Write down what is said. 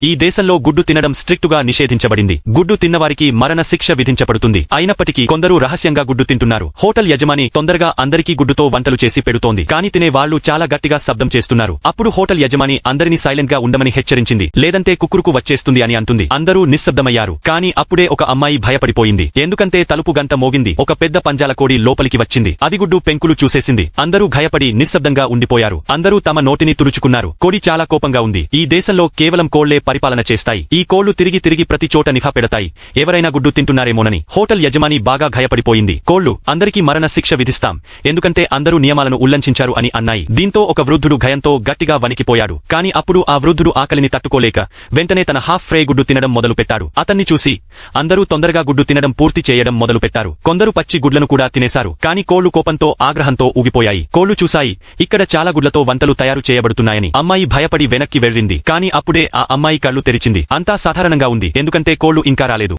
ఈ దేశంలో గుడ్డు తినడం స్ట్రిక్టుగా నిషేధించబడింది. గుడ్డు తిన్నవారికి మరణ శిక్ష విధించబడుతుంది. అయినప్పటికీ కొందరు రహస్యంగా గుడ్డు తింటున్నారు. హోటల్ యజమాని తొందరగా అందరికీ గుడ్డుతో వంటలు చేసి పెడుతోంది. కాని తినే వాళ్లు చాలా గట్టిగా శబ్దం చేస్తున్నారు. అప్పుడు హోటల్ యజమాని అందరినీ సైలెంట్ గా ఉండమని హెచ్చరించింది. లేదంటే కుక్కురుకు వచ్చేస్తుంది అని అంటుంది. అందరూ నిశ్శబ్దమయ్యారు. కాని అప్పుడే ఒక అమ్మాయి భయపడిపోయింది. ఎందుకంటే తలుపు గంట మోగింది. ఒక పెద్ద పంజాల కోడి లోపలికి వచ్చింది. అది గుడ్డు పెంకులు చూసేసింది. అందరూ భయపడి నిశ్శబ్దంగా ఉండిపోయారు. అందరూ తమ నోటిని తుడుచుకున్నారు. కోడి చాలా కోపంగా ఉంది. ఈ దేశంలో కేవలం కోళ్లే పరిపాలన చేస్తాయి. ఈ కోళ్లు తిరిగి తిరిగి ప్రతి చోట నిఘా పెడతాయి. ఎవరైనా గుడ్డు తింటున్నారేమోనని. హోటల్ యజమాని బాగా భయపడిపోయింది. కోళ్లు అందరికీ మరణ శిక్ష విధిస్తాం, ఎందుకంటే అందరూ నియమాలను ఉల్లంఘించారు అని అన్నాయి. దీంతో ఒక వృద్ధుడు భయంతో గట్టిగా వణికిపోయాడు. కాని అప్పుడు ఆ వృద్ధుడు ఆకలిని తట్టుకోలేక వెంటనే తన హాఫ్ ఫ్రై గుడ్డు తినడం మొదలుపెట్టాడు. అతన్ని చూసి అందరూ తొందరగా గుడ్డు తినడం పూర్తి చేయడం మొదలుపెట్టారు. కొందరు పచ్చి గుడ్లను కూడా తినేశారు. కాని కోళ్లు కోపంతో ఆగ్రహంతో ఊగిపోయాయి. కోళ్లు చూశాయి, ఇక్కడ చాలా గుడ్లతో వంటలు తయారు చేయబడుతున్నాయని. అమ్మాయి భయపడి వెనక్కి వెళ్ళింది. కాని అప్పుడే ఆ అమ్మాయి కళ్ళు తెరిచింది. అంతా సాధారణంగా ఉంది, ఎందుకంటే కోళ్లు ఇంకా రాలేదు.